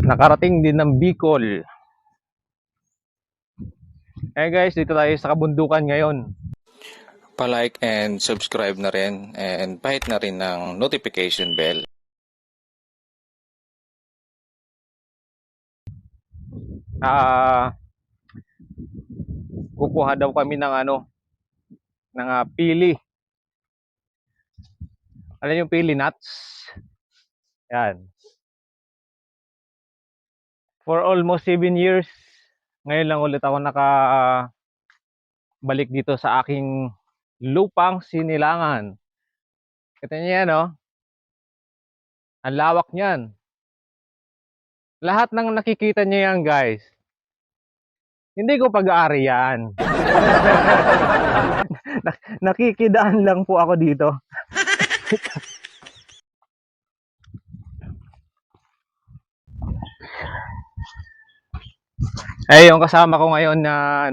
Nakarating din ng Bicol. Guys, dito tayo sa kabundukan ngayon. Pa-like and subscribe na rin and pahit na rin ng notification bell. Kukuha daw kami ng pili. Alam yung pili nuts? Yan. For almost 7 years, ngayon lang ulit ako balik dito sa aking lupang Sinilangan. Kita niyo yan, oh. Ang lawak niyan. Lahat ng nakikita niyo yan, guys. Hindi ko pag-aari yan. Nakikidaan lang po ako dito. Yung kasama ko ngayon na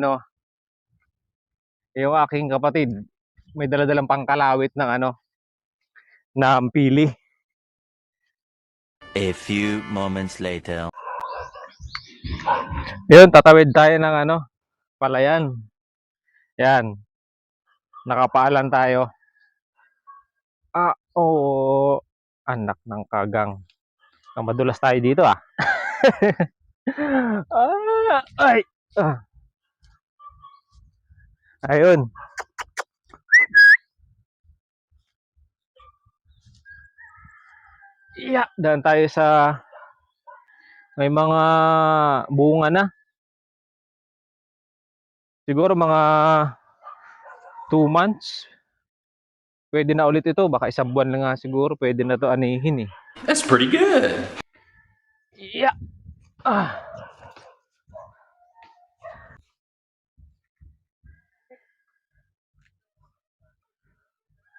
yung aking kapatid, may daladalang pangkalawit ng ng pili. A few moments later. Yun, tatawid tayo ng palayan. Yan. Nakapaalan tayo. Oo. Anak ng kagang. Madulas tayo dito, ah. Ay. Ayun. Daan tayo sa may mga bunga na. Siguro mga 2 months. Pwede na ulit ito. Baka isang buwan lang nga siguro. Pwede na to anihin, eh. That's pretty good.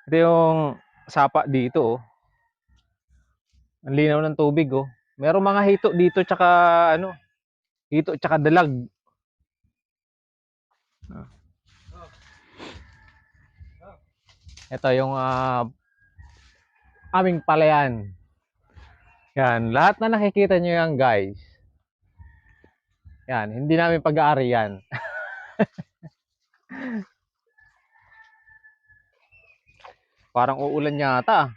Ito yung sapa dito, oh. Ang linaw ng tubig, oh. Merong mga hito dito tsaka hito tsaka dalag. Ito yung aming palayan. Yan, lahat na nakikita nyo yan, guys. Yan, hindi namin pag-aari yan. Parang uulan yata.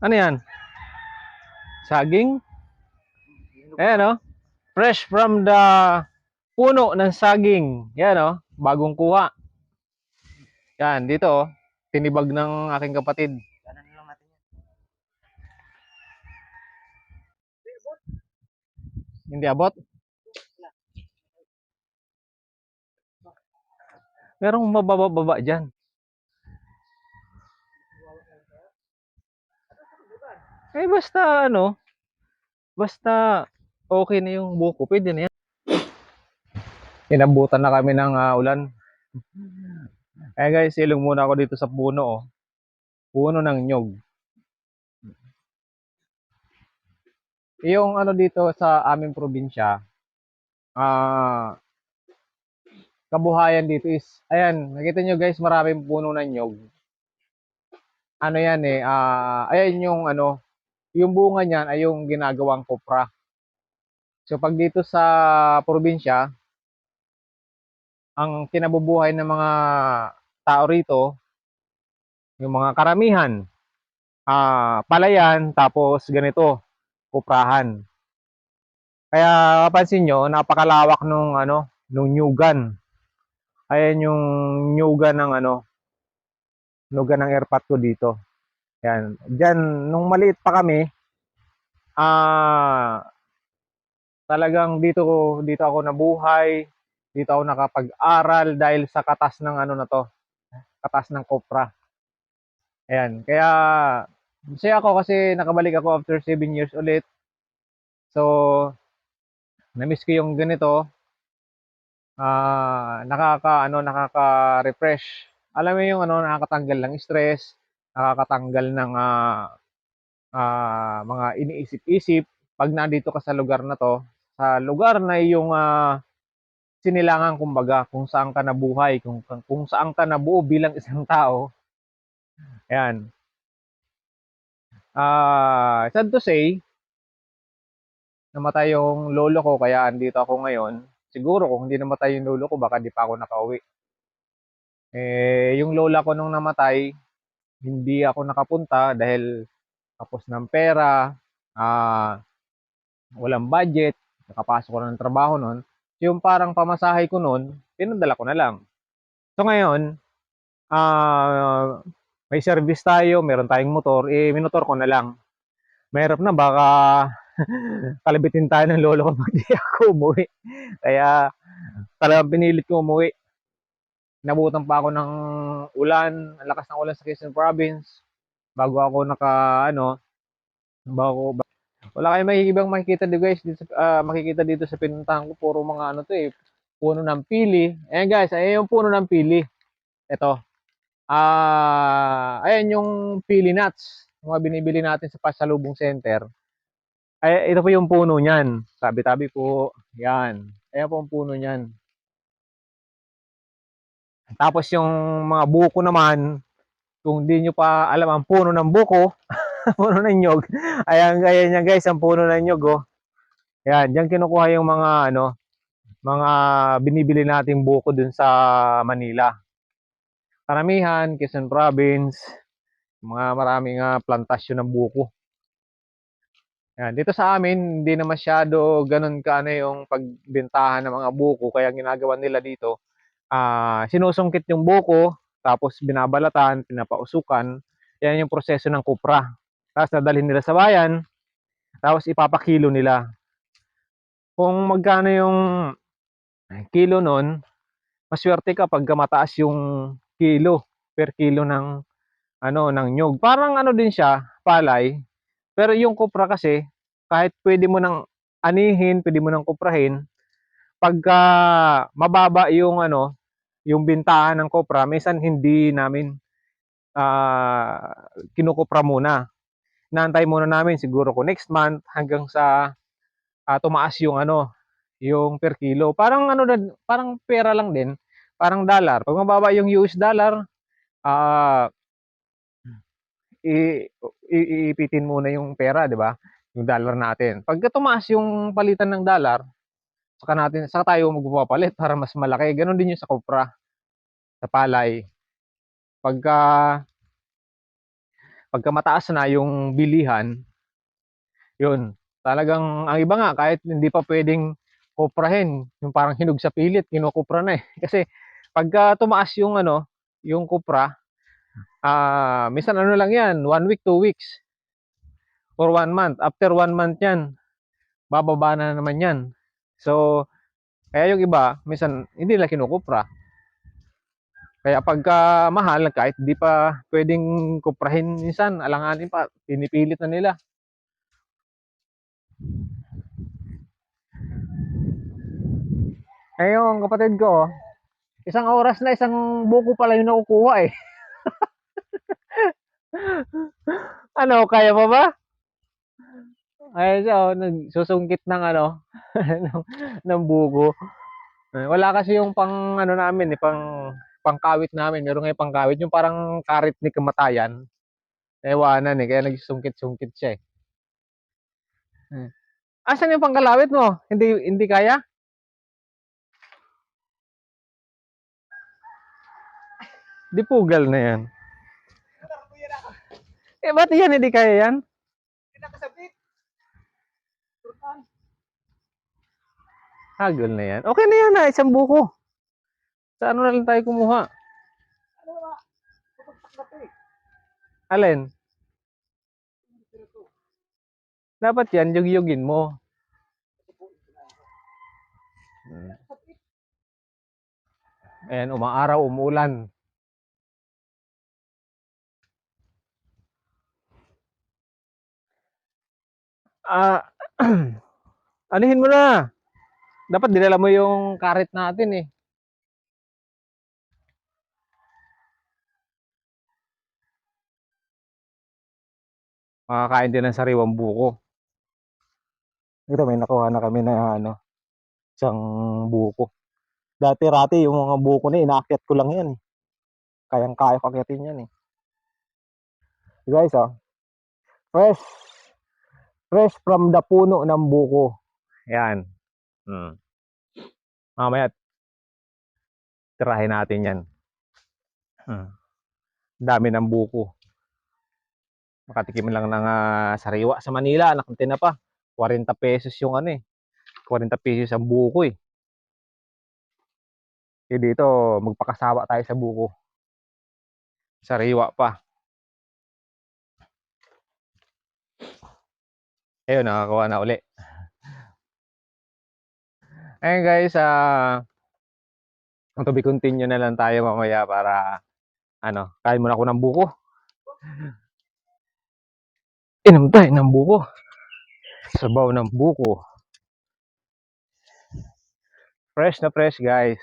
Ano yan? Saging? Ayan, oh. Fresh from the puno ng saging. Yan, oh. Bagong kuha. Yan, dito, oh. Tinibag ng aking kapatid. Hindi abot? Merong mababa dyan. Basta basta okay na yung buko, pwede na yan. Inabutan na kami ng ulan. Guys, silong muna ako dito sa puno, oh. Puno ng nyog. Yung dito sa aming probinsya, kabuhayan dito is, ayan, nakita nyo guys, maraming puno ng nyog. Yan, eh, ayan yung yung bunga niyan ay yung ginagawang kopra. So pag dito sa probinsya, ang kinabubuhay ng mga tao rito, yung mga karamihan, palayan, tapos ganito, kuprahan. Kaya mapansin nyo, napakalawak nung nyugan. Ayan yung nyugan ng nyugan ng airpot ko dito. Yan. Diyan, nung maliit pa kami, talagang dito ako nabuhay, dito ako nakapag-aral dahil sa katas ng katas ng kopra. Ayan, kaya masaya ako kasi nakabalik ako after 7 years ulit. So, na-miss ko yung ganito. Nakaka-refresh. Alam mo yung nakakatanggal ng stress, nakakatanggal ng mga iniisip-isip pag nandito ka sa lugar na to, sa lugar na yung Sinilangan, kumbaga, kung saan ka nabuhay, kung saan ka nabuo bilang isang tao. Ayan. Sad to say, namatay yung lolo ko kaya andito ako ngayon. Siguro kung hindi namatay yung lolo ko, baka di pa ako nakauwi. Yung lola ko nung namatay, hindi ako nakapunta dahil tapos ng pera, walang budget, nakapasok ko na ng trabaho nun. Yung parang pamasahe ko nun, pinadala ko na lang. So ngayon, may service tayo, meron tayong motor, minotor ko na lang. Mahirap na, baka kalabitin tayo ng lolo ko pag di ako umuwi. Kaya talagang pinilit ko umuwi. Nabutan pa ako ng ulan, ang lakas ng ulan sa Quezon Province. Bago ako bago, wala kayong makikita dito guys, makikita dito sa pinuntahan ko, puro mga ano to puno ng pili. Ayan guys, ayan yung puno ng pili. Ito. Ayan yung pili nuts, mga binibili natin sa Pasalubong Center. Ay, ito po yung puno niyan. Tabi-tabi po. Yan. Ayan po ang puno niyan. Tapos yung mga buko naman, kung di nyo pa alam ang puno ng buko, puno ng nyog. Ayan, ayan yan guys, ang puno ng nyog, oh. Yan, diyan kinukuha yung mga binibili nating buko dun sa Manila. Karamihan, Quezon Province, maraming plantasyon ng buko. Yan, dito sa amin, hindi na masyado ganun ka yung pagbentahan ng mga buko, kaya ginagawa nila dito, sinusungkit yung buko, tapos binabalatan, pinapausukan. Yan yung proseso ng kupra. Tapos dadalhin nila sa bayan, tapos ipapakilo nila. Kung magkano yung kilo nun, maswerte ka pag mataas yung kilo, per kilo ng nyog. Parang ano din siya, palay. Pero yung kupra kasi, kahit pwede mo nang anihin, pwede mo nang kuprahin, pagka mababa yung bintahan ng kopra, minsan hindi namin kinukupra muna. Naantay muna namin siguro ko next month hanggang sa tumaas yung per kilo. Parang parang pera lang din, parang dollar. Pag mababa yung US dollar, ah iipitin muna yung pera, 'di ba? Yung dollar natin. Pagka tumaas yung palitan ng dollar, saka tayo magpapalit para mas malaki. Ganon din yung sa kopra, sa palay. Pagka pagka mataas na yung bilihan, yun. Talagang ang iba nga kahit hindi pa pwedeng kuprahin, yung parang hinog sa pilit, kinukupra na eh. Kasi pagka tumaas yung kupra, minsan lang yan, 1 week, 2 weeks, or 1 month. After 1 month yan, bababa na naman yan. So, kaya yung iba, minsan hindi nila kinukupra. Kaya pagka mahal, kahit di pa pwedeng kuprahin minsan, alanganin pa, pinipilit na nila. Eh yung kapatid ko, isang oras na isang buko pala yung nakukuha eh. Ano, kaya pa ba? Ay, so, nagsusungkit ng ng, ng buko. Wala kasi yung pang namin pangkawit namin. Meron nga yung pangkawit, yung parang karit ni kamatayan. Ewanan eh, kaya nagsungkit-sungkit siya eh. Asan yung pangkalawit mo? Hindi kaya? Di pugal na yan. Eh, ba't yan hindi kaya yan? Hagol na yan. Okay na yan isang buko. Sa ano na lang tayo kumuha? Alin? Dapat yan, yug-yugin mo. Ayan, umaaraw, umuulan. Anihin mo na. Dapat dinala mo yung karit natin eh. Makakain din ng sariwang buko. Ito, may nakuha na kami na isang buko. Dati-rati yung mga buko na inaakyat ko lang yan. Kayang-kaya ko akyatin yan eh. Guys, oh. Fresh. Fresh from the puno ng buko. Yan. Mamaya, tirahin natin yan. Dami ng buko. Makatikim lang ng sariwa sa Manila. Nakante na pa. 40 pesos yung 40 pesos ang buko eh. Kaya dito, magpakasawa tayo sa buko. Sariwa pa. Ayun, nakakuha na uli. Ayun guys, to be continue na lang tayo mamaya para kain muna ako ng buko. Inom tayo ng buko. Sabaw ng buko. Fresh na fresh guys.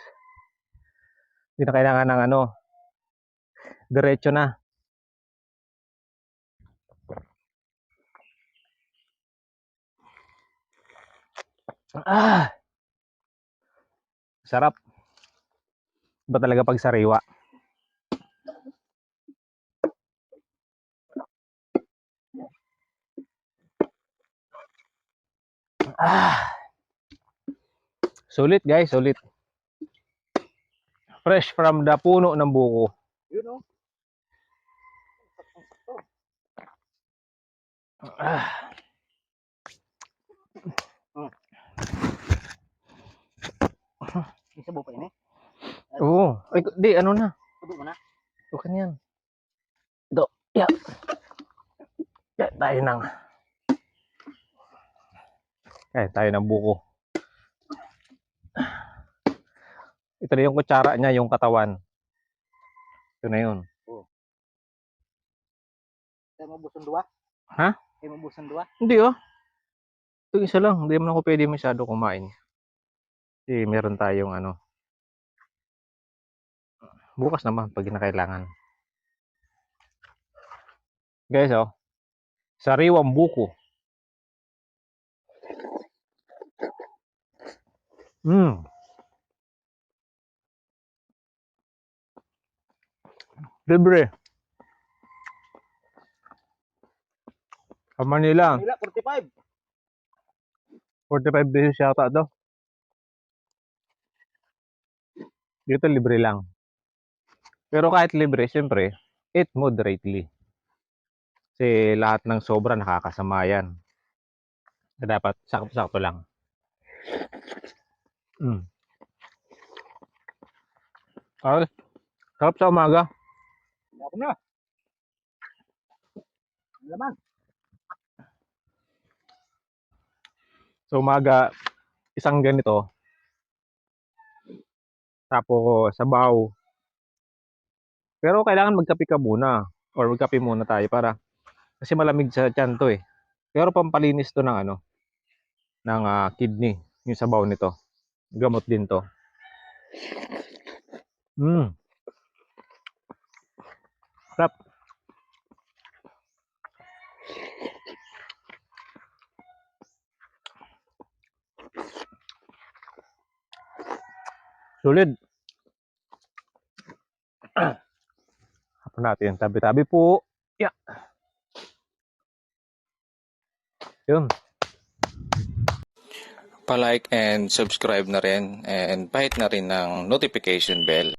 Hindi na kailangan ng diretso na. Sarap. Iba talaga pag sariwa. Sulit guys, sulit. Fresh from the puno ng buko. Yun, oh. Isa mo pa yun eh. Oo. Ay, di, na. Tubo mo na. Bukan yan. Ito. Yeah. Yeah, tayo ng. Tayo ng buko. Ito na yung kutsara niya, yung katawan. Ito na yun. Kaya mabusan dua? Ha? Kaya mabusan dua? Hindi oh. Ito isa lang. Hindi mo na ako pwede masyado kumain. Kasi meron tayong bukas naman pag kinakailangan. Guys, oh. Sariwang buko. Libre. Sa Manila, Manila, 45. 45 pesos yata to. Dito libre lang. Pero kahit libre, siyempre, eat moderately. Kasi lahat ng sobra nakakasama yan. Dapat sakto-sakto lang. Okay. Sarap sa umaga. Ako na. Laman. Sa umaga, isang ganito. Tapos sabaw. Pero kailangan magkape ka muna. Or magkape muna tayo para kasi malamig sa tiyan to eh. Pero pampalinis to ng ng kidney. Yung sabaw nito. Gamot din to. Sarap. Sulit. Hapon natin. Tabi-tabi po. Yeah. Yun. Pa-like and subscribe na rin and pahit na rin ng notification bell.